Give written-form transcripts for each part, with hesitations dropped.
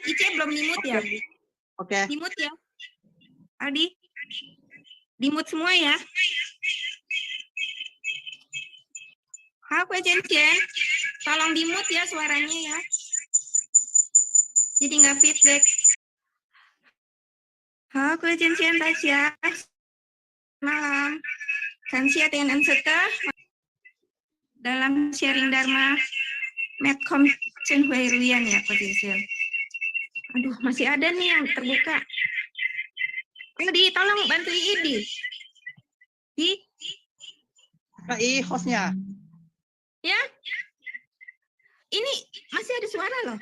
Ice belum dimut ya? Oke. Dimut ya. Aldi. Dimut semua ya. Halo Jen, tolong dimut ya suaranya ya. Jadi nggak feedback. Halo Jen, Tasya. Malam. Kansia TNM Seta dalam sharing Dharma Medcom Chen Huairuyan ya Jen. Aduh, masih ada nih yang terbuka. Di, tolong bantu Idi. I hostnya. Ya. Ini masih ada suara loh.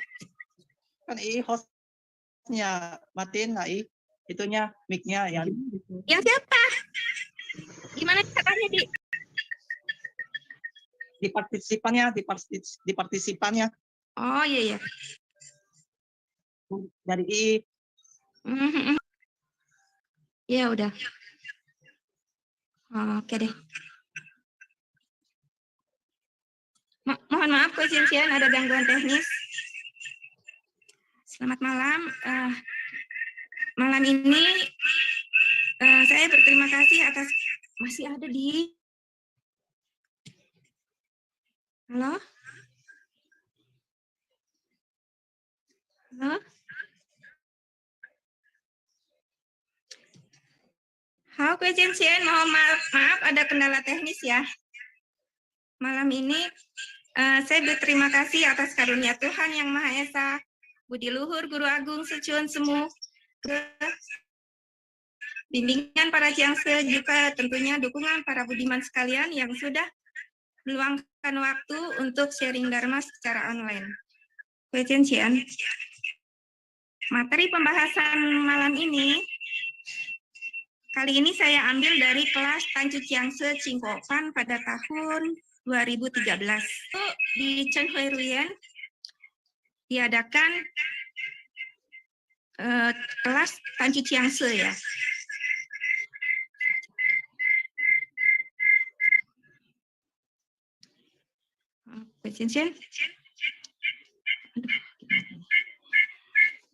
Kan I hostnya matiin I. Itunya mic-nya yang. Yang siapa? Gimana caranya di? Di partisipannya. Oh iya ya. Dari I. Ya udah. Oke deh. Mohon maaf Coach Sian, ada gangguan teknis. Selamat malam. Malam ini saya berterima kasih atas masih ada di. Halo? Halo? Halo Coach Sian, mohon maaf ada kendala teknis ya. Malam ini saya berterima kasih atas karunia Tuhan Yang Maha Esa, Budi Luhur, Guru Agung, Secuan Semu, bimbingan para Ciangse, juga tentunya dukungan para budiman sekalian yang sudah meluangkan waktu untuk sharing Dharma secara online. Kejencian, materi pembahasan malam ini, kali ini saya ambil dari kelas Tanju Ciangse Cingkopan pada tahun 2013. Itu di Chen Huairuyan diadakan kelas Tanju Ciangse ya.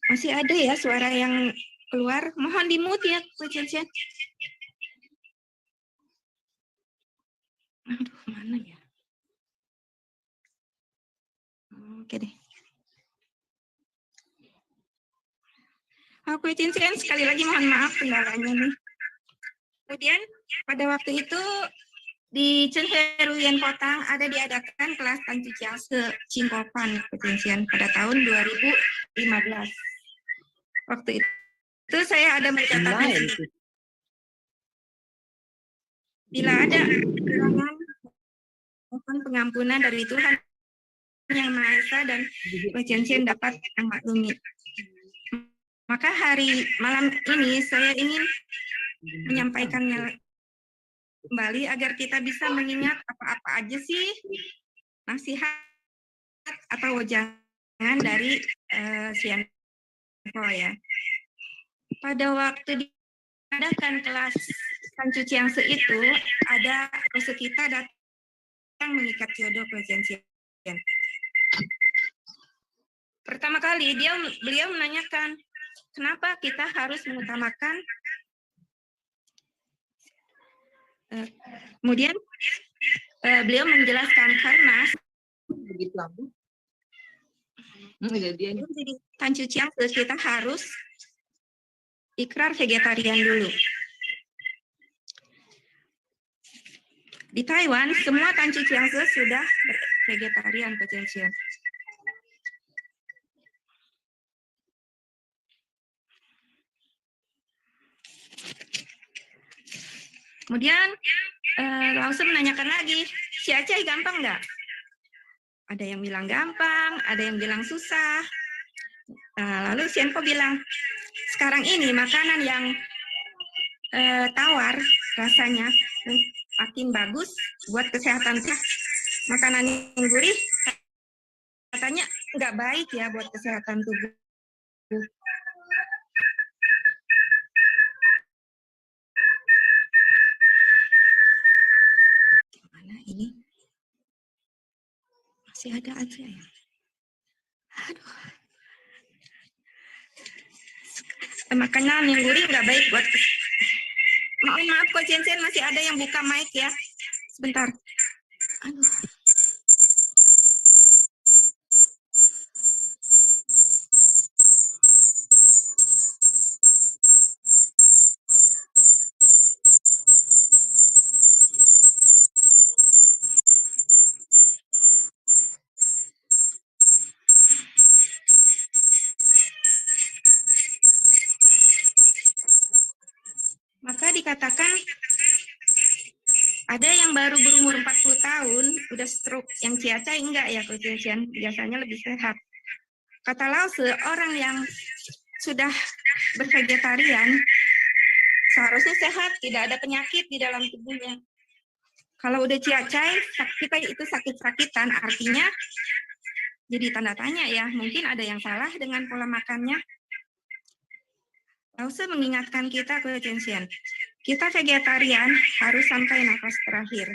Masih ada ya suara yang keluar. Mohon di-mute ya, Coach. Aduh, mana ya? Oke deh. Coach sekali lagi mohon maaf kendalanya nih. Kemudian pada waktu itu di Chen Huairuyan Potang ada diadakan kelas Tanju Ciangse Cingkopan Coach pada tahun 2015. Waktu itu saya ada mencatatkan bila ada kekurangan mohon pengampunan dari Tuhan Yang Maha Esa dan Coach dapat memaklumi. Maka malam ini saya ingin menyampaikannya kembali agar kita bisa mengingat apa-apa aja sih nasihat atau wejangan dari Sianpo ya. Pada waktu diadakan kelas Tanju Ciangse itu ada proses kita datang mengikat jodoh Coach. Pertama kali beliau menanyakan kenapa kita harus mengutamakan kemudian beliau menjelaskan karena begitu jadi Tanju Ciangse kita harus ikrar vegetarian dulu. Di Taiwan semua Tanju Ciangse sudah vegetarian Coach. Kemudian langsung menanyakan lagi, si Aceh gampang nggak? Ada yang bilang gampang, ada yang bilang susah. Lalu Sianpo bilang, sekarang ini makanan yang tawar rasanya makin bagus buat kesehatan. Makanan yang gurih katanya nggak baik ya buat kesehatan tubuh. Ini masih ada aja ya. Aduh. Makanan yang gurih nggak baik buat maaf Coach Jensen, masih ada yang buka mic ya. Sebentar. Aduh. Maka dikatakan ada yang baru berumur 40 tahun udah stroke, yang ciacai enggak ya Coach Jensen, biasanya lebih sehat. Kata Lause, orang yang sudah bervegetarian seharusnya sehat, tidak ada penyakit di dalam tubuhnya. Kalau udah ciacai, kita itu sakit-sakitan, artinya jadi tanda tanya ya, mungkin ada yang salah dengan pola makannya. Lause mengingatkan kita Coach Jensen, kita vegetarian harus sampai nafas terakhir.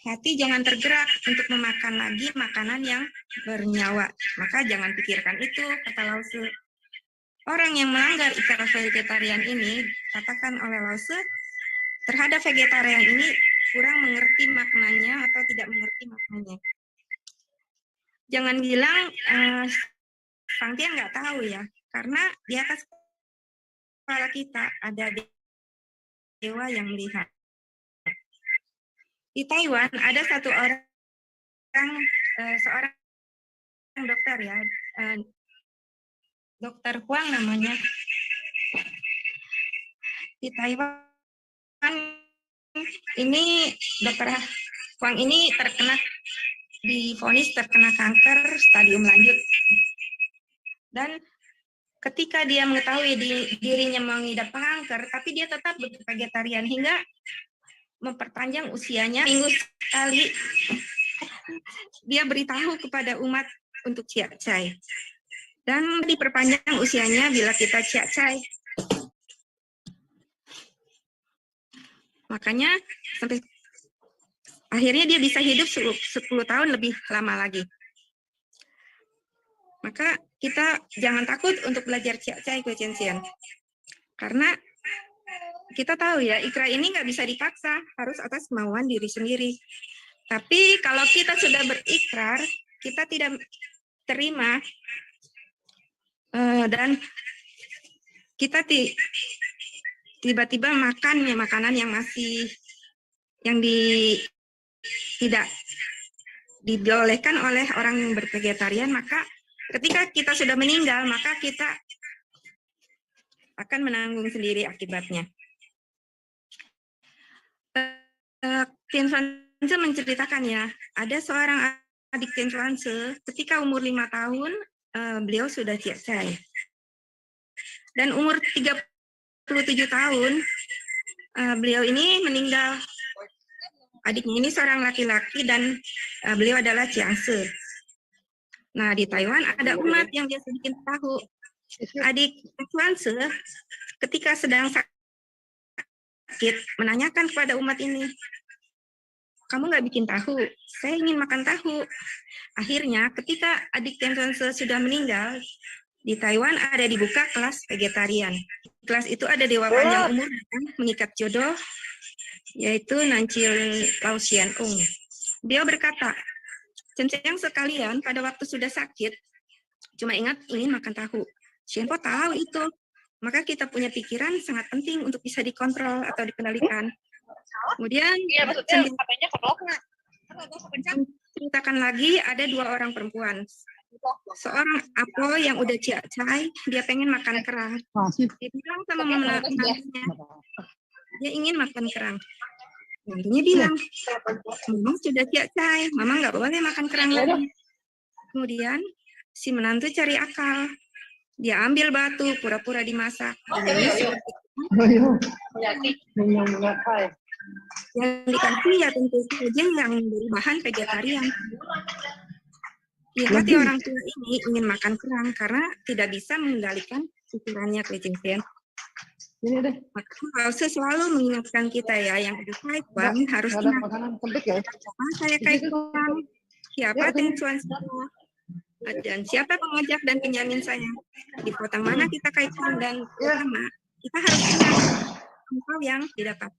Hati jangan tergerak untuk memakan lagi makanan yang bernyawa. Maka jangan pikirkan itu, kata Lause. Orang yang melanggar ikrar vegetarian ini, katakan oleh Lause, terhadap vegetarian ini kurang mengerti maknanya atau tidak mengerti maknanya. Jangan bilang, Sang Tian nggak tahu ya, karena di atas kepala kita ada dewa yang melihat. Di Taiwan ada satu orang, seorang dokter ya, Dokter Huang namanya. Di Taiwan ini Dokter Huang ini divonis terkena kanker stadium lanjut. Dan ketika dia mengetahui dirinya mengidap kanker, tapi dia tetap vegetarian hingga memperpanjang usianya minggu sekali. Dia beritahu kepada umat untuk ciacai. Dan diperpanjang usianya bila kita ciacai. Makanya sampai akhirnya dia bisa hidup 10 tahun lebih lama lagi. Maka kita jangan takut untuk belajar ciacai Coach Jensen. Karena kita tahu ya, ikrar ini nggak bisa dipaksa, harus atas kemauan diri sendiri. Tapi kalau kita sudah berikrar, kita tidak terima dan kita tiba-tiba makan ya makanan yang tidak dibolehkan oleh orang yang bervegetarian, maka ketika kita sudah meninggal, maka kita akan menanggung sendiri akibatnya. Tien Xuanze menceritakan ya, ada seorang adik Tien Xuanze, ketika umur 5 tahun, beliau sudah ciacai. Dan umur 37 tahun, beliau ini meninggal. Adiknya ini seorang laki-laki dan beliau adalah Jiangse. Nah, di Taiwan ada umat yang biasa bikin tahu. Adik Xuanze ketika sedang sakit menanyakan kepada umat ini, kamu nggak bikin tahu? Saya ingin makan tahu. Akhirnya ketika adik Tien Xuanze sudah meninggal, di Taiwan ada dibuka kelas vegetarian. Kelas itu ada dewa panjang umur yang mengikat jodoh, yaitu Nancil Lao Xian Ung. Dia berkata, Cenceng sekalian pada waktu sudah sakit, cuma ingat ingin makan tahu. Xian Po tahu itu. Maka kita punya pikiran sangat penting untuk bisa dikontrol atau dikendalikan. Kemudian, ceritakan lagi ada 2 orang perempuan. Seorang Apo yang udah ciacai, dia pengen makan kerang. Dia bilang sama menantunya, dia ingin makan kerang. Nantinya bilang, Mama sudah ciacai, Mama nggak boleh makan kerang lagi. Kemudian si menantu cari akal. Dia ambil batu, pura-pura dimasak. Yang dikasih ya tentu saja yang dari bahan vegetarian. Di hati orang tua ini ingin makan kerang karena tidak bisa mengendalikan pikirannya Coach Jensen. Maka Lause selalu mengingatkan kita ya, yang di Taiwan harus ingat, saya Taiwan, siapa Tien Xuanze. Dan siapa pengajak dan penjamin saya? Di kota mana kita kaitkan dan pertama kita harus kenal angpau yang didapat.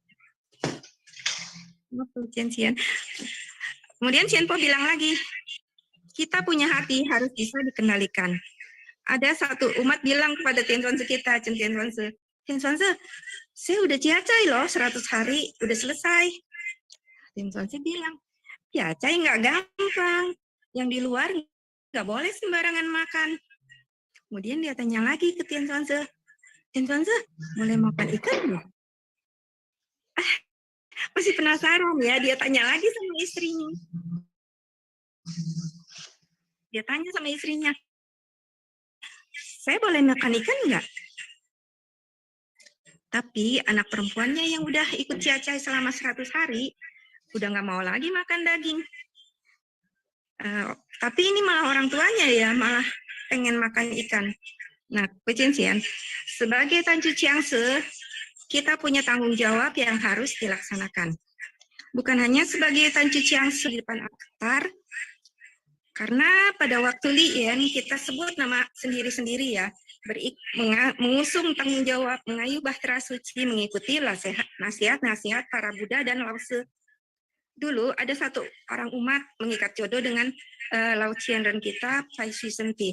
Kemudian Cienpo bilang lagi, kita punya hati harus bisa dikendalikan. Ada satu umat bilang kepada Tianzuanzi kita, Tianzuanzi, saya udah ciacai loh 100 hari, udah selesai. Tianzuanzi bilang, ciacai nggak gampang, yang di luar nggak boleh sembarangan makan. Kemudian dia tanya lagi ke Tianzuanzi, boleh makan ikan nggak? Masih penasaran ya, dia tanya lagi sama istrinya. Dia tanya sama istrinya, saya boleh makan ikan nggak? Tapi anak perempuannya yang udah ikut ciacai selama 100 hari, udah nggak mau lagi makan daging. Tapi ini malah orang tuanya ya, malah pengen makan ikan. Nah, Kucincian, sebagai Tanju Ciangse, kita punya tanggung jawab yang harus dilaksanakan. Bukan hanya sebagai Tanju Ciangse di depan altar, karena pada waktu Lien kita sebut nama sendiri-sendiri ya, mengusung tanggung jawab, mengayuh bahtera suci, mengikuti nasihat-nasihat para Buddha dan Lao Tzu. Dulu ada satu orang umat mengikat jodoh dengan Lao Qianren kita, Pai Shui Senti.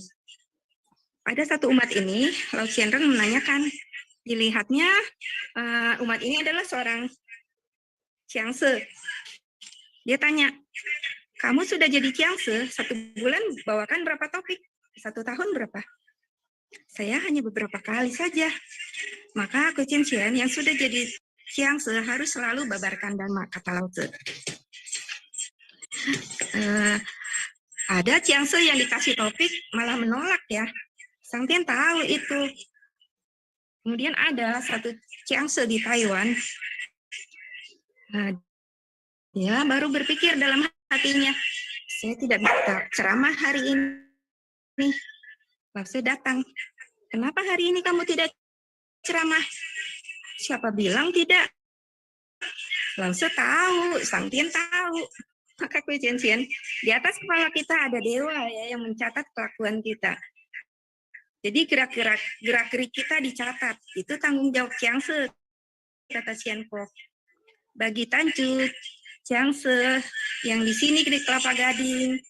Ada satu umat ini, Lao Qianren menanyakan, dilihatnya umat ini adalah seorang Ciangse. Dia tanya, kamu sudah jadi Ciangse, 1 bulan bawakan berapa topik? 1 tahun berapa? Saya hanya beberapa kali saja. Maka Kucincian yang sudah jadi Ciangse harus selalu babarkan Dhamma, kata Lao Tzu. Ada Ciangse yang dikasih topik malah menolak ya. Sang Tian tahu itu. Kemudian ada satu Ciangse di Taiwan. Dia baru berpikir dalam hatinya, saya tidak bisa ceramah hari ini. Lalu saya datang. Kenapa hari ini kamu tidak ceramah? Siapa bilang tidak? Langsung tahu, Sang Tian tahu. Maka Kucincian, di atas kepala kita ada dewa ya yang mencatat kelakuan kita. Jadi gerak-gerik kita dicatat. Itu tanggung jawab Ciangse, kata Cienpo. Bagi Tanju Ciangse yang di sini di Kelapa Gading,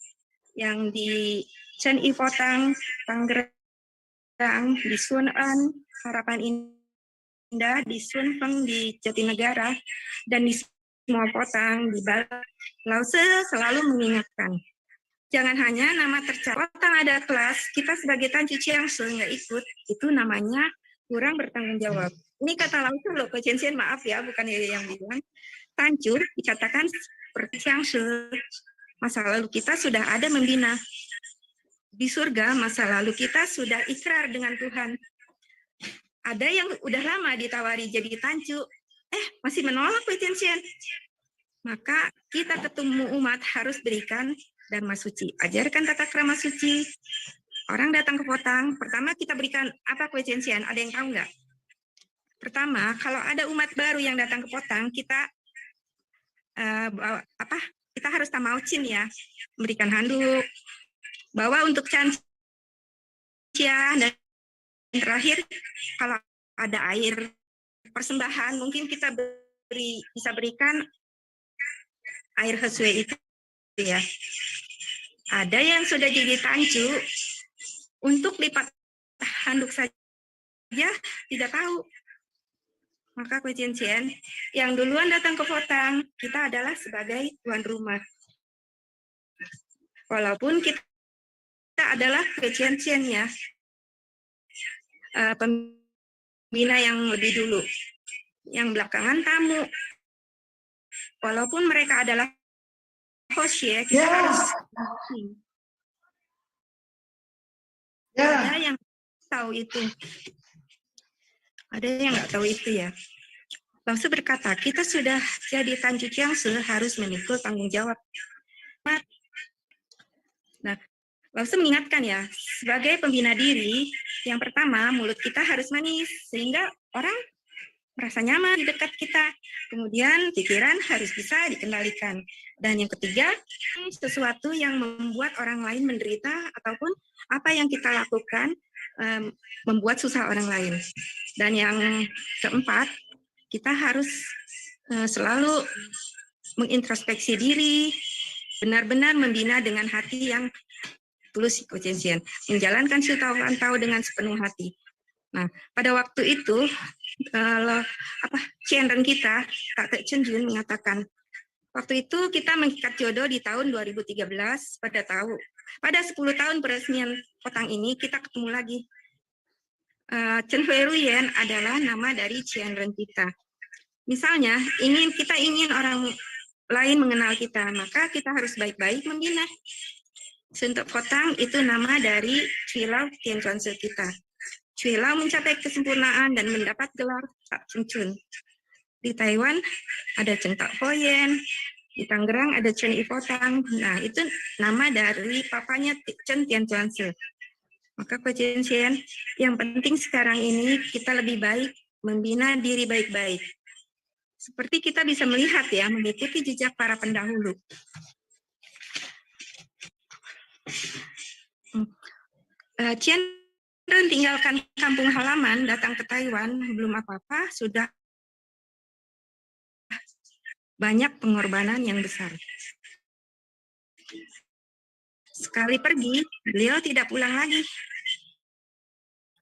yang di Chen Ifotang, Tangerang, di Sun An, Harapan Indah, di Sun Feng, di Jatinegara, dan di semua potang di balik. Lao Tzu selalu mengingatkan, jangan hanya nama tercatat. Potang ada kelas, kita sebagai Tanju Ciangse nggak ikut, itu namanya kurang bertanggung jawab. Ini kata Lao Tzu loh, Kucincian, maaf ya, bukan yang bilang. Tanju dikatakan seperti Ciangse, masa lalu kita sudah ada membina. Di surga, masa lalu kita sudah ikrar dengan Tuhan. Ada yang udah lama ditawari jadi Tanju, masih menolak Kucincian. Maka kita ketemu umat harus berikan Dharma suci. Ajarkan tata krama suci. Orang datang ke Potang, pertama kita berikan apa Kucincian? Ada yang tahu nggak? Pertama, kalau ada umat baru yang datang ke Potang, kita kita harus tamaucin ya, memberikan handuk, bawa untuk cancia, dan terakhir kalau ada air persembahan mungkin kita bisa berikan air hesue itu ya. Ada yang sudah jadi Tanju untuk lipat handuk saja tidak tahu. Maka Kucincian yang duluan datang ke Potang, kita adalah sebagai tuan rumah. Walaupun kita adalah Kucincian ya, pembina yang lebih dulu, yang belakangan tamu. Walaupun mereka adalah host ya, kita harus. Ada yang tahu itu. Ada yang nggak tahu itu ya. Lao Tzu berkata, kita sudah jadi Tanju Ciangse harus memikul tanggung jawab. Nah, Lao Tzu mengingatkan ya, sebagai pembina diri, yang pertama mulut kita harus manis sehingga orang merasa nyaman di dekat kita. Kemudian pikiran harus bisa dikendalikan. Dan yang ketiga, sesuatu yang membuat orang lain menderita ataupun apa yang kita lakukan membuat susah orang lain. Dan yang keempat, kita harus selalu mengintrospeksi diri, benar-benar membina dengan hati yang tulus, Kocensian, menjalankan tahu dengan sepenuh hati. Nah, pada waktu itu, Cianren kita, Kak Tek Chen Jun mengatakan, waktu itu kita mengikat jodoh di tahun 2013, pada 10 tahun peresmian Potang ini, kita ketemu lagi. Chen Hui Ruyen adalah nama dari Cianren kita. Misalnya, kita ingin orang lain mengenal kita, maka kita harus baik-baik membina. Untuk Potang itu nama dari Cui Lau Tien Chuan Se kita. Cui Lau mencapai kesempurnaan dan mendapat gelar Tak Chen Chun. Di Taiwan ada Cheng Tak Hoyen, di Tangerang ada Chen Ifotang. Nah, itu nama dari papanya Chen Tien Chuan Se. Maka Kocensian, yang penting sekarang ini kita lebih baik membina diri baik-baik. Seperti kita bisa melihat ya, mengikuti jejak para pendahulu. Cianren tinggalkan kampung halaman, datang ke Taiwan, belum apa-apa, sudah banyak pengorbanan yang besar. Sekali pergi, beliau tidak pulang lagi.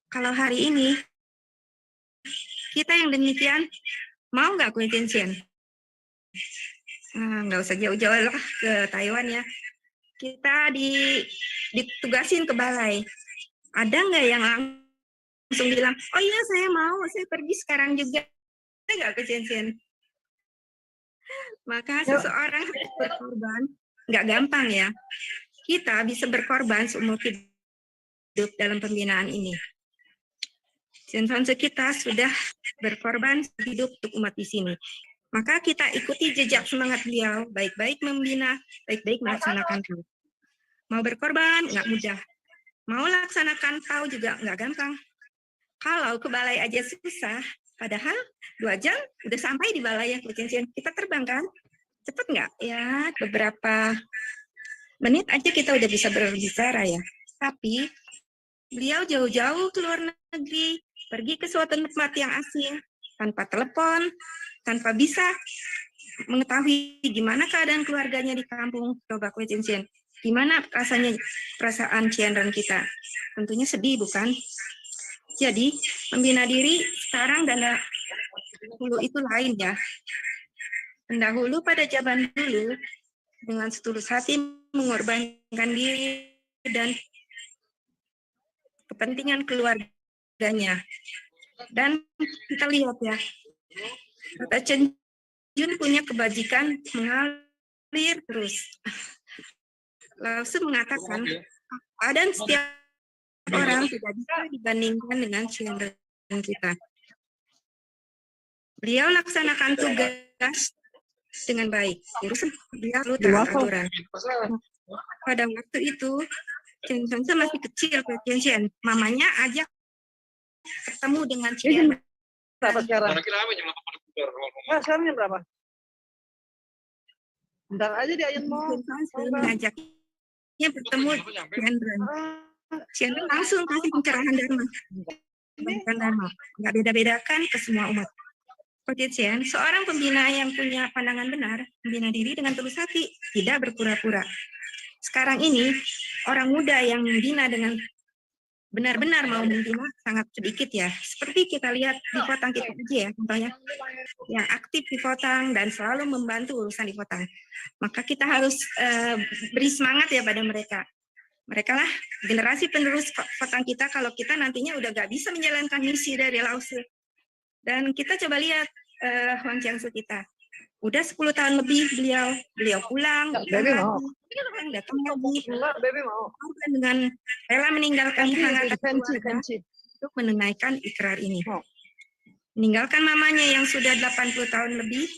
Kalau hari ini, kita yang demikian, mau nggak Kocensian? Nggak usah jauh-jauh lah ke Taiwan ya. Kita ditugasin ke balai. Ada nggak yang langsung bilang, oh iya saya mau, saya pergi sekarang juga. Ada nggak Kocensian? Maka seseorang harus berkorban, nggak gampang ya. Kita bisa berkorban seumur hidup dalam pembinaan ini. Cianren kita sudah berkorban hidup untuk umat di sini. Maka kita ikuti jejak semangat beliau, baik-baik membina, baik-baik melaksanakan PAU. Mau berkorban, nggak mudah. Mau laksanakan PAU juga nggak gampang. Kalau ke balai aja susah, padahal 2 jam udah sampai di balai ya, Kocensian. Kita terbang kan? Cepet nggak? Ya, beberapa menit aja kita udah bisa berbicara ya. Tapi beliau jauh-jauh ke luar negeri, pergi ke suatu tempat yang asing, tanpa telepon, tanpa bisa mengetahui gimana keadaan keluarganya di kampung. Coba Kocensian, gimana rasanya perasaan Cianren kita? Tentunya sedih, bukan? Jadi, membina diri sekarang dan dahulu itu lain ya. Pendahulu pada zaman dulu, dengan setulus hati mengorbankan diri dan kepentingan keluarganya. Dan kita lihat ya, Kata Chen Jun punya kebajikan mengalir terus. Langsung mengatakan, keadaan setiap orang tidak bisa dibandingkan dengan Cianren kita. Beliau laksanakan tugas dengan baik. Terus dia perlu taat aturan. Pada waktu itu, Chen Jun masih kecil, Chen. Mamanya ajak ketemu dengan Cianren. Berapa sekarang? Sekarang jam berapa? Bentar aja di Ayun mau. Ngajaknya bertemu Cianren. Cianren langsung kasih pencerahan Dharma. Nggak beda-bedakan ke semua umat. Kocensian, seorang pembina yang punya pandangan benar, membina diri dengan tulus hati, tidak berpura-pura. Sekarang ini, orang muda yang membina dengan benar-benar mau membina sangat sedikit ya. Seperti kita lihat di Potang kita aja ya, contohnya. Yang aktif di Potang dan selalu membantu urusan di Potang. Maka kita harus beri semangat ya pada mereka. Mereka lah generasi penerus Potang kita kalau kita nantinya udah gak bisa menjalankan misi dari Lause. Dan kita coba lihat Huang Jiangsu kita. Udah 10 tahun lebih beliau pulang, datang lagi, dengan rela meninggalkan kehangatan keluarga untuk menunaikan ikrar ini. Meninggalkan mamanya yang sudah 80 tahun lebih,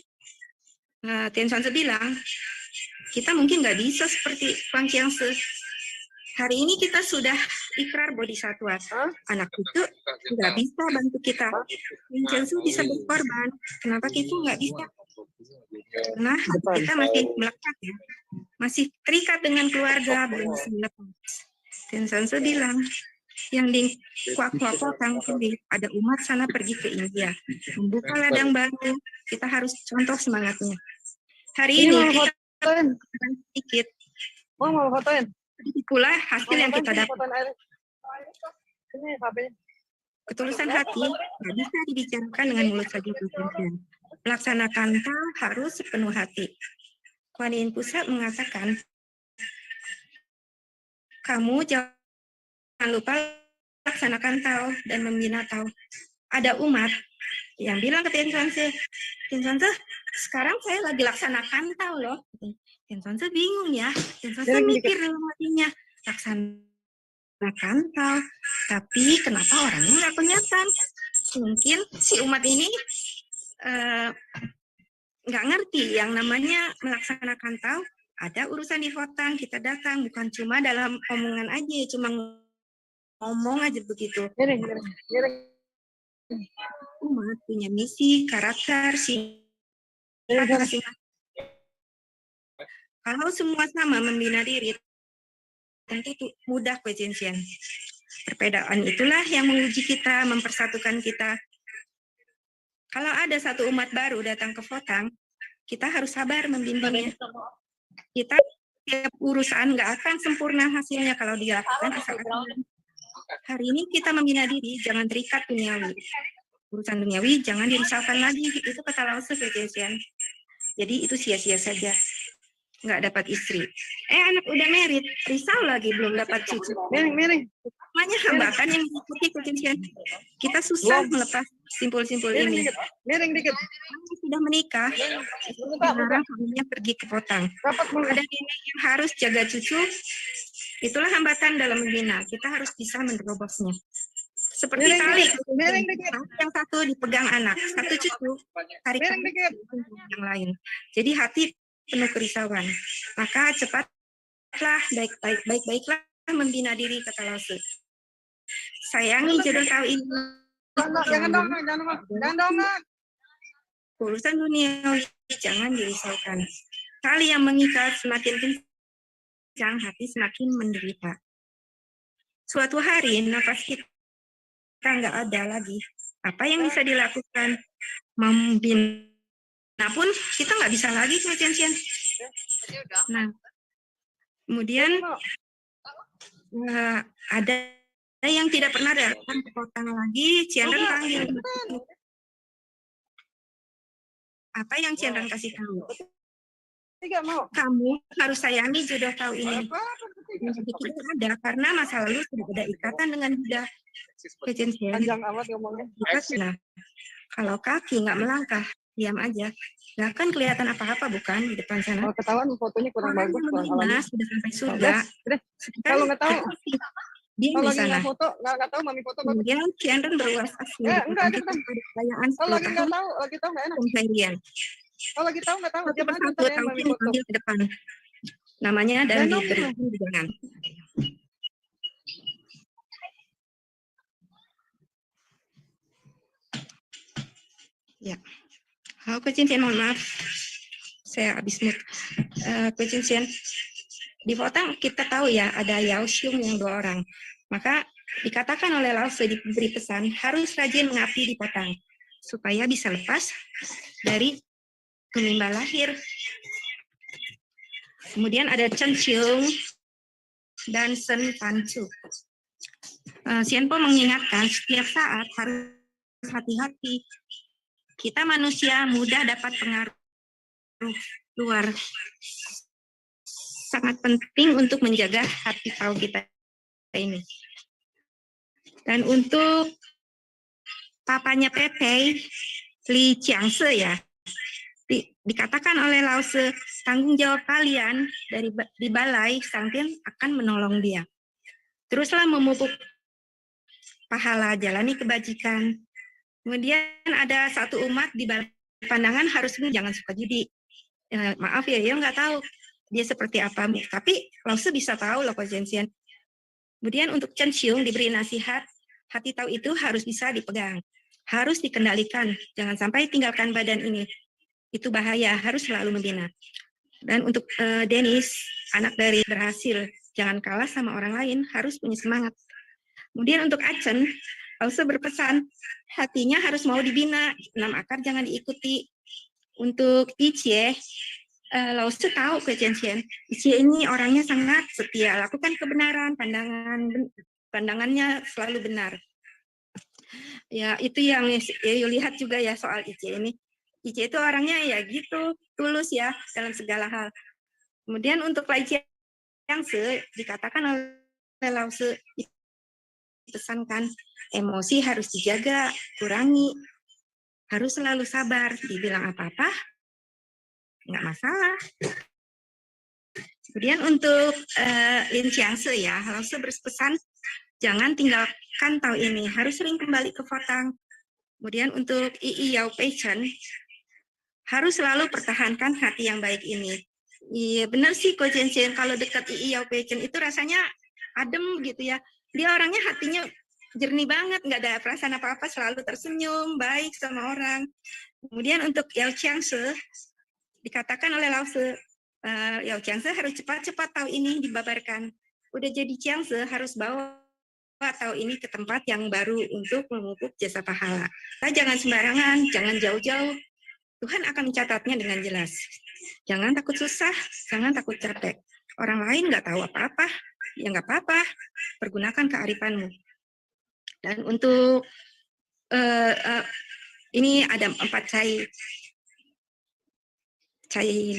Tien Chuan Se bilang, kita mungkin nggak bisa seperti Huang Jiangsu. Hari ini kita sudah ikrar bodhisattva. Anak itu nggak bisa bantu kita. Tien Chuan Se bisa berkorban. Kenapa kita nggak bisa? Karena kita masih melekat ya, masih terikat dengan keluarga, belum bisa lepas. Dan Sansa bilang, yang di kuak-kuak-kuakang ada umat sana pergi ke India, membuka ladang baru, kita harus contoh semangatnya. Hari ini kita sedikit, mau fotoin? Itulah hasil yang kita dapat. Ketulusan hati tidak bisa dibicarakan dengan mulut saja. Melaksanakan harus sepenuh hati. Kuan Yin Pusat mengatakan, kamu jangan lupa laksanakan Tao dan membina Tao. Ada umat yang bilang ke Tien Sanse, sekarang saya lagi laksanakan Tao loh. Tien Sanse bingung ya, Tien Sanse mikir dalam hatinya, laksanakan Tao, tapi kenapa orangnya nggak kelihatan? Mungkin si umat ini nggak ngerti yang namanya melaksanakan Tao. Ada urusan di Fotang, kita datang, bukan cuma dalam omongan aja, cuma ngomong aja begitu. Umat punya misi, karakter, sifat masing-masing. Kalau semua sama membina diri, tentu mudah kejencian. Perbedaan itulah yang menguji kita, mempersatukan kita. Kalau ada satu umat baru datang ke Fotang, kita harus sabar membimbingnya. Kita setiap urusan nggak akan sempurna hasilnya kalau dilakukan asal-asalan. Hari ini kita membina diri, jangan terikat duniawi. Urusan duniawi jangan dirisaukan lagi, itu kata Lao Tzu, kejencian. Jadi itu sia-sia saja. Nggak dapat istri. Anak udah merit, risau lagi belum dapat cucu. Miring. Namanya hambatan yang mengikuti kejencian. Kita susah melepas simpul-simpul ini. Miring dikit. Sudah menikah, sekarang suaminya pergi ke Fotang. Ada nenek yang harus jaga cucu, itulah hambatan dalam membina. Kita harus bisa menerobosnya. Seperti tali, yang satu dipegang anak, satu cucu, tarik yang lain. Jadi hati penuh kerisauan. Maka cepatlah, baik-baiklah membina diri, kata Lao Tzu. Sayangi jodoh kau ini. Jangan dong. Urusan dunia jangan dirisaukan. Tali yang mengikat semakin kencang, hati semakin menderita. Suatu hari nafas kita nggak ada lagi. Apa yang bisa dilakukan? Membina pun kita nggak bisa lagi, kejencian. Nah, kemudian ada yang tidak pernah datang ke Fotang lagi, Ciandan panggil. Apa yang Ciandan kasih tahu? Kamu harus sayangi jodoh kau ini. Itu ada karena masa lalu sudah ada ikatan dengan Buddha. Kejencian. Kalau kaki nggak melangkah, diam aja. Nggak akan kelihatan apa-apa, bukan di depan sana. Kalau ketahuan fotonya kurang bagus. Sudah sampai surga. Kalau nggak tahu, dia kalau di sana. nggak tahu mami foto. Kemudian Ciandan beruas asli. Enggak. Kalau lagi nggak tahu nggak enak. Kalau lagi tahu nggak tahu. Satu persatu tahu dipanggil ke depan. Namanya dan diberi jangan. Ya, halo kejencian, mohon maaf, saya habis mood. Kejencian di Fotang kita tahu ya ada Yao Xiong yang 2 orang. Maka dikatakan oleh Lao Tzu, diberi pesan harus rajin mengabdi di Fotang supaya bisa lepas dari kemimba lahir. Kemudian ada Chen Xiong dan Sen Pancu. Xianpo mengingatkan setiap saat harus hati-hati. Kita manusia mudah dapat pengaruh luar. Sangat penting untuk menjaga hati tahu kita ini. Dan untuk papanya Pepe, Li Qiangse ya, dikatakan oleh Lao Tzu, tanggung jawab kalian di balai Sangtian akan menolong dia. Teruslah memupuk pahala, jalani kebajikan. Kemudian ada satu umat di balai pandangan harus jangan suka judi. Maaf ya, nggak tahu dia seperti apa. Tapi Lao Tzu bisa tahu loh kejencian. Kemudian untuk Chen Xiong diberi nasihat, hati tahu itu harus bisa dipegang, harus dikendalikan, jangan sampai tinggalkan badan ini. Itu bahaya, harus selalu membina. Dan untuk Dennis, anak dari berhasil, jangan kalah sama orang lain, harus punya semangat. Kemudian untuk Acen, Lause berpesan, hatinya harus mau dibina, 6 akar jangan diikuti. Untuk Icie, Lause tahu kejencian. Icie ini orangnya sangat setia, lakukan kebenaran, pandangannya selalu benar. Ya, itu yang lihat juga ya soal Icie ini. Icie itu orangnya ya gitu, tulus ya dalam segala hal. Kemudian untuk Lai Chiangse dikatakan oleh Lause, pesankan emosi harus dijaga, kurangi, harus selalu sabar, dibilang apa-apa nggak masalah. Kemudian untuk Lin Chiangse ya, Lause berpesan jangan tinggalkan Tao ini, harus sering kembali ke Fotang. Kemudian untuk Yi Yao Pei Chen, harus selalu pertahankan hati yang baik ini. Iya benar sih Ko Chen Chen, kalau dekat Yi Yao Pei Chen itu rasanya adem gitu ya. Dia orangnya hatinya jernih banget, nggak ada perasaan apa-apa, selalu tersenyum, baik sama orang. Kemudian untuk Yao Chiangse, dikatakan oleh Lause, Yao Chiangse harus cepat-cepat Tao ini dibabarkan. Udah jadi Chiangse harus bawa Tao ini ke tempat yang baru untuk memupuk jasa pahala. Nah, jangan sembarangan, jangan jauh-jauh. Tuhan akan mencatatnya dengan jelas. Jangan takut susah, jangan takut capek. Orang lain nggak tahu apa-apa, ya nggak apa-apa. Pergunakan kearifanmu. Dan untuk ini ada 4 cai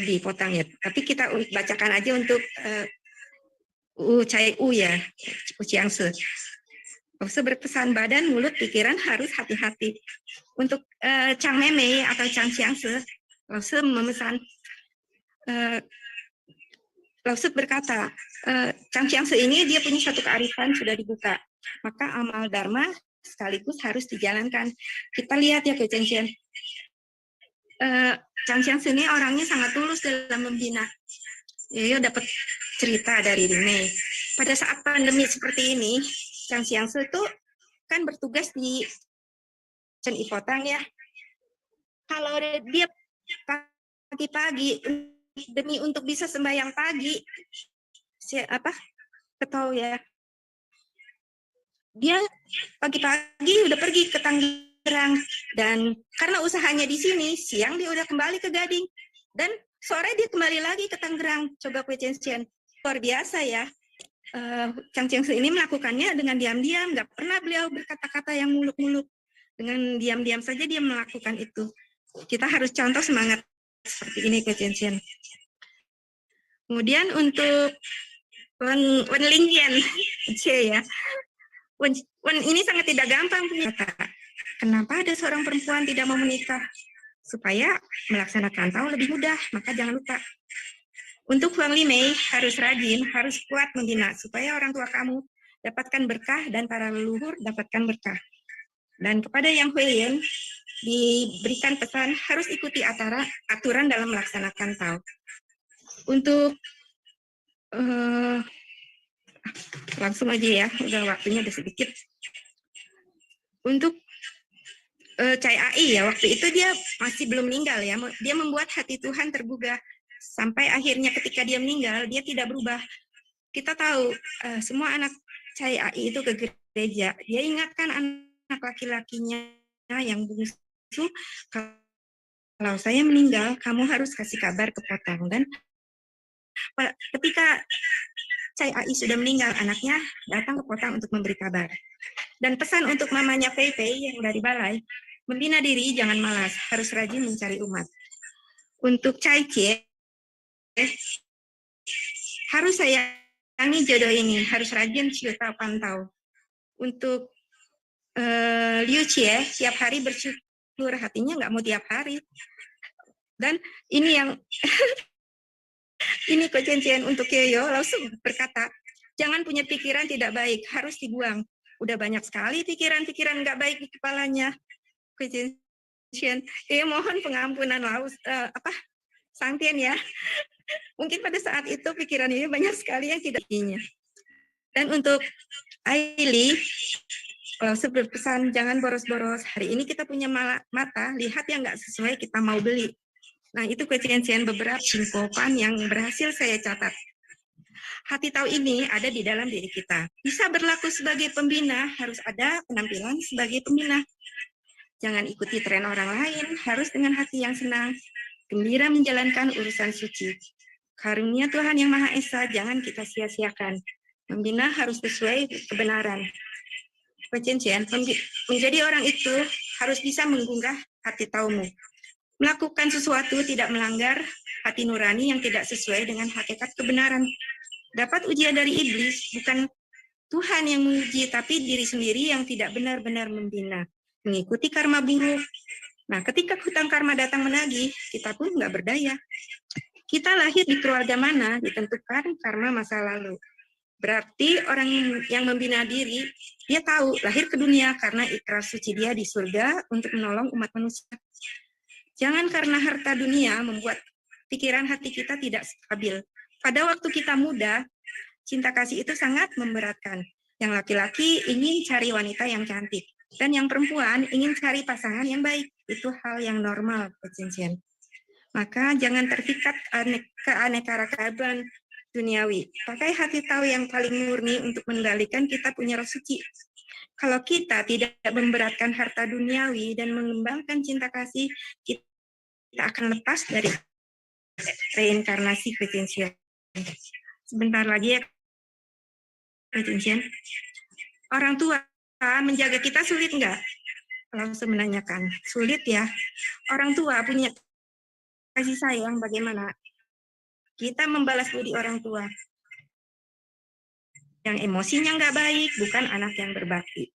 di potang ya. Tapi kita bacakan aja untuk cai ya, Chiangse. Lause berpesan badan, mulut, pikiran harus hati-hati. Untuk Chang Mei atau Chang Chiangse, Lause memesan, Lause berkata, Chang Chiangse ini dia punya satu kearifan sudah dibuka. Maka amal dharma sekaligus harus dijalankan. Kita lihat ya ke Chang Chiang. Chang Chiangse ini orangnya sangat tulus dalam membina. Yo dapat cerita dari Rene. Pada saat pandemi seperti ini, Chang Chiangse itu kan bertugas di Chen Ipotang ya. Kalau dia pagi-pagi demi untuk bisa sembahyang pagi, ketahui ya, dia pagi-pagi udah pergi ke Tangerang, dan karena usahanya di sini, siang dia udah kembali ke Gading, dan sore dia kembali lagi ke Tangerang. Coba Kuecensian, luar biasa ya. Chang Chiangse ini melakukannya dengan diam-diam, nggak pernah beliau berkata-kata yang muluk-muluk. Dengan diam-diam saja dia melakukan itu. Kita harus contoh semangat seperti ini Kuecensian. Kemudian untuk Wen Lingyan, ya. Wen ini sangat tidak gampang punya. Kenapa ada seorang perempuan tidak mau menikah? Supaya melaksanakan Tao lebih mudah, maka jangan lupa. Untuk Huang Limei harus rajin, harus kuat membina, supaya orang tua kamu dapatkan berkah dan para leluhur dapatkan berkah. Dan kepada Yang Huiyin diberikan pesan harus ikuti aturan dalam melaksanakan Tao. Untuk langsung aja ya, udah waktunya udah sedikit. Untuk Cai Ai ya, waktu itu dia masih belum meninggal ya, dia membuat hati Tuhan tergugah. Sampai akhirnya ketika dia meninggal, dia tidak berubah. Kita tahu semua anak Cai Ai itu ke gereja. Dia ingatkan anak laki-lakinya yang bungsu, kalau saya meninggal, kamu harus kasih kabar ke Potang. Dan ketika Cai Ai sudah meninggal, anaknya datang ke Potang untuk memberi kabar. Dan pesan untuk mamanya Pei Pei yang dari balai, membina diri jangan malas, harus rajin mencari umat. Untuk Cai Cie, harus sayangi jodoh ini, harus rajin ciuta pantau. Untuk Liu Cie, tiap hari bersyukur, hatinya nggak mau tiap hari. Dan ini yang ini Kocencian untuk Keyo, langsung berkata, jangan punya pikiran tidak baik, harus dibuang. Udah banyak sekali pikiran-pikiran nggak baik di kepalanya. Kocencian, mohon pengampunan Sangtian ya. Mungkin pada saat itu pikiran ini banyak sekali yang tidak ingin. Dan untuk Aili, berpesan jangan boros-boros. Hari ini kita punya mata, lihat yang nggak sesuai kita mau beli. Nah, itu kecensian beberapa singkopan yang berhasil saya catat. Hati tahu ini ada di dalam diri kita. Bisa berlaku sebagai pembina, harus ada penampilan sebagai pembina. Jangan ikuti tren orang lain, harus dengan hati yang senang, gembira menjalankan urusan suci. Karunia Tuhan Yang Maha Esa jangan kita sia-siakan. Membina harus sesuai kebenaran. Kecensian, menjadi orang itu harus bisa menggugah hati taumu. Melakukan sesuatu tidak melanggar hati nurani yang tidak sesuai dengan hakikat kebenaran. Dapat ujian dari iblis, bukan Tuhan yang menguji, tapi diri sendiri yang tidak benar-benar membina. Mengikuti karma buruk. Nah, ketika hutang karma datang menagih, kita pun nggak berdaya. Kita lahir di keluarga mana ditentukan karma masa lalu. Berarti orang yang membina diri, dia tahu lahir ke dunia karena ikrar suci dia di surga untuk menolong umat manusia. Jangan karena harta dunia membuat pikiran hati kita tidak stabil. Pada waktu kita muda, cinta kasih itu sangat memberatkan. Yang laki-laki ingin cari wanita yang cantik, dan yang perempuan ingin cari pasangan yang baik. Itu hal yang normal, kecensian. Maka jangan terpikat keanekaragaman duniawi. Pakai hati tahu yang paling murni untuk mengendalikan kita punya roh suci. Kalau kita tidak memberatkan harta duniawi dan mengembangkan cinta kasih, kita akan lepas dari reinkarnasi kecensian. Sebentar lagi ya, kecensian. Orang tua menjaga kita sulit enggak? Kalau saya menanyakan, sulit ya. Orang tua punya kasih sayang bagaimana? Kita membalas budi orang tua. Yang emosinya nggak baik, bukan anak yang berbakti.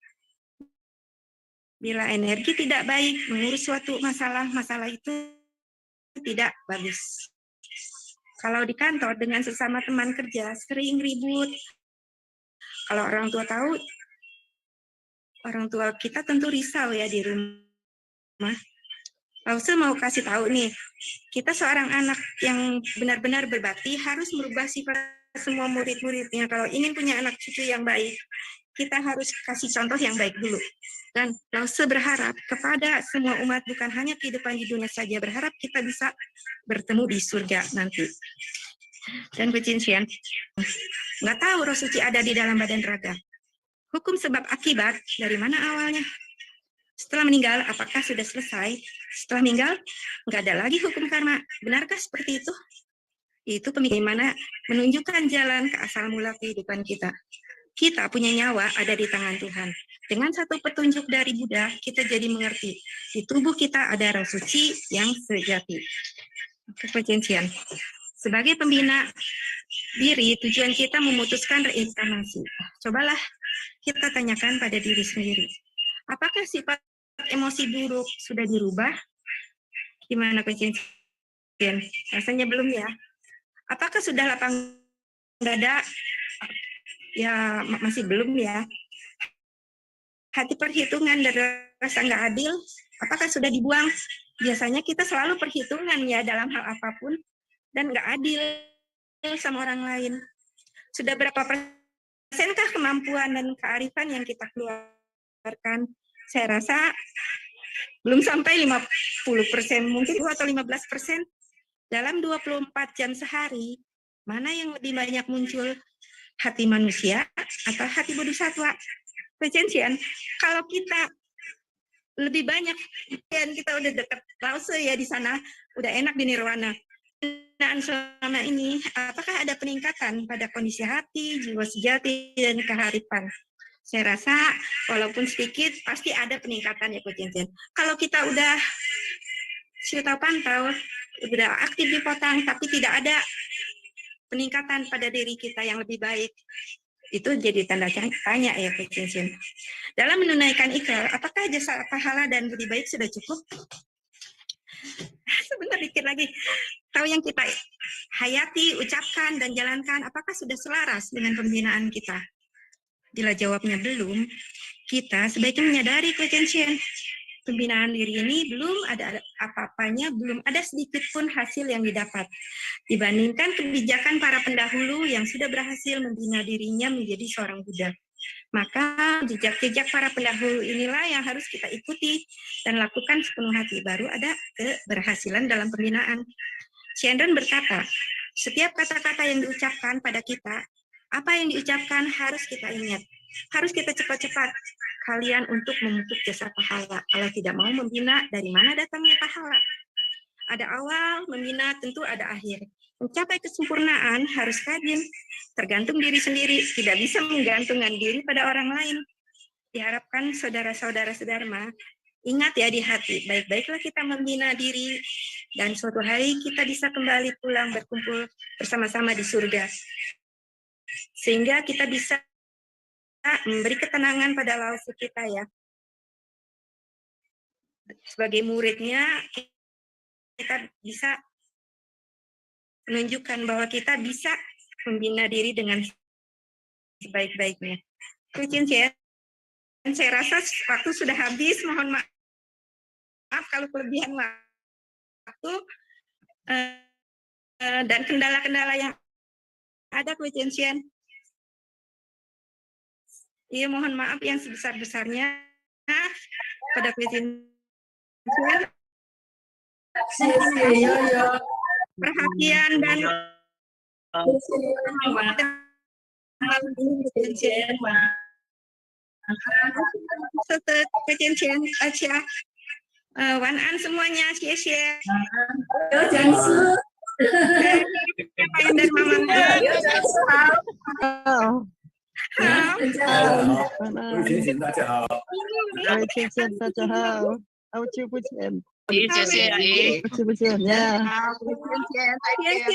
Bila energi tidak baik, mengurus suatu masalah itu tidak bagus. Kalau di kantor dengan sesama teman kerja, sering ribut. Kalau orang tua tahu, orang tua kita tentu risau ya di rumah. Lalu saya mau kasih tahu nih, kita seorang anak yang benar-benar berbakti harus merubah sifat semua murid-muridnya. Kalau ingin punya anak cucu yang baik, kita harus kasih contoh yang baik dulu. Dan Lause berharap kepada semua umat, bukan hanya kehidupan di dunia saja, berharap kita bisa bertemu di surga nanti. Dan kecensian, nggak tahu roh suci ada di dalam badan raga. Hukum sebab akibat dari mana awalnya? Setelah meninggal, apakah sudah selesai? Setelah meninggal, nggak ada lagi hukum karma. Benarkah seperti itu? Itu pemikiran menunjukkan jalan ke asal mula kehidupan kita. Kita punya nyawa ada di tangan Tuhan. Dengan satu petunjuk dari Buddha, kita jadi mengerti. Di tubuh kita ada roh suci yang sejati. Kecensian. Sebagai pembina diri, tujuan kita memutuskan reinkarnasi. Cobalah kita tanyakan pada diri sendiri. Apakah sifat emosi buruk sudah dirubah? Gimana kecensian? Rasanya belum ya. Apakah sudah lapang dada? Ya masih belum ya. Hati perhitungan dan rasa nggak adil, apakah sudah dibuang? Biasanya kita selalu perhitungan ya dalam hal apapun dan nggak adil sama orang lain. Sudah berapa persenkah kemampuan dan kearifan yang kita keluarkan? Saya rasa belum sampai 50%, mungkin 2 atau 15%. Dalam 24 jam sehari, mana yang lebih banyak muncul? Hati manusia atau hati bodhisattva? Kecensian, kalau kita lebih banyak, dan kita udah dekat Lause ya di sana, udah enak di nirwana. Dan selama ini, apakah ada peningkatan pada kondisi hati, jiwa sejati, dan kearifan? Saya rasa walaupun sedikit pasti ada peningkatan ya kecensian. Kalau kita udah sudah pantau, udah aktif di potang, tapi tidak ada peningkatan pada diri kita yang lebih baik, itu jadi tanda tanya ya kecensian. Dalam menunaikan ikrar, apakah jasa pahala dan budi baik sudah cukup? Sebentar dikit lagi. Tahu yang kita hayati, ucapkan, dan jalankan, apakah sudah selaras dengan pembinaan kita? Bila jawabnya belum, kita sebaiknya menyadari kecensian. Pembinaan diri ini belum ada apa-apanya, belum ada sedikit pun hasil yang didapat. Dibandingkan kebijakan para pendahulu yang sudah berhasil membina dirinya menjadi seorang Buddha. Maka jejak-jejak para pendahulu inilah yang harus kita ikuti dan lakukan sepenuh hati. Baru ada keberhasilan dalam pembinaan. Chandran berkata, setiap kata-kata yang diucapkan pada kita, apa yang diucapkan harus kita ingat. Harus kita cepat-cepat kalian untuk memupuk jasa pahala. Kalau tidak mau membina, dari mana datangnya pahala? Ada awal, membina tentu ada akhir. Mencapai kesempurnaan harus rajin, tergantung diri sendiri, tidak bisa menggantungkan diri pada orang lain. Diharapkan saudara-saudara sedharma, ingat ya di hati, baik-baiklah kita membina diri, dan suatu hari kita bisa kembali pulang berkumpul bersama-sama di surga. Sehingga kita bisa memberi ketenangan pada lausi kita ya. Sebagai muridnya, kita bisa menunjukkan bahwa kita bisa membina diri dengan sebaik-baiknya. Saya rasa waktu sudah habis, mohon maaf kalau kelebihan waktu dan kendala-kendala yang ada, Kucian. Iya, mohon maaf yang sebesar-besarnya pada Kucian. Perhatian dan Wan-an semuanya, share. Dan Mama.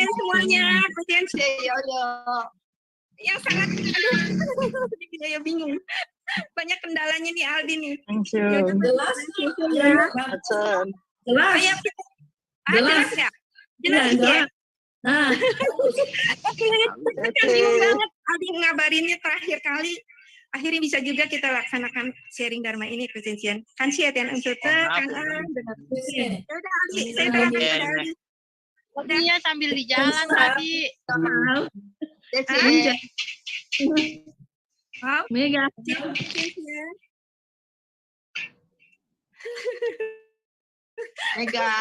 Semuanya, yang sangat, saya bingung. Banyak kendalanya nih Aldi nih. Jelas ya? Jelas ya? Jelas ya? Bingung banget Aldi ngabarinnya terakhir kali. Akhirnya bisa juga kita laksanakan sharing Dharma ini, Kucian. Kan siatan untuk kan udah Aldi, saya berangkat Aldi. Iya, sambil di jalan tadi. Mega. Mega.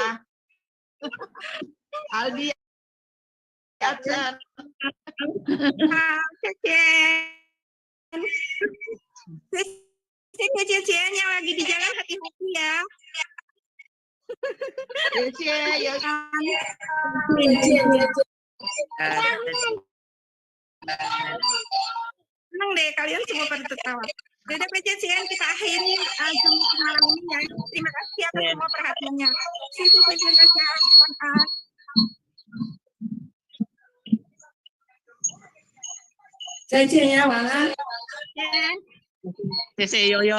Aldi. Acan. Kecian yang lagi di jalan hati-hati ya. Senang deh kalian semua pada tertawa. Udah PCCN kita akhiri Zoom malam ini ya. Terima kasih atas semua perhatiannya. Terima kasih.再见呀，晚安。谢谢悠悠。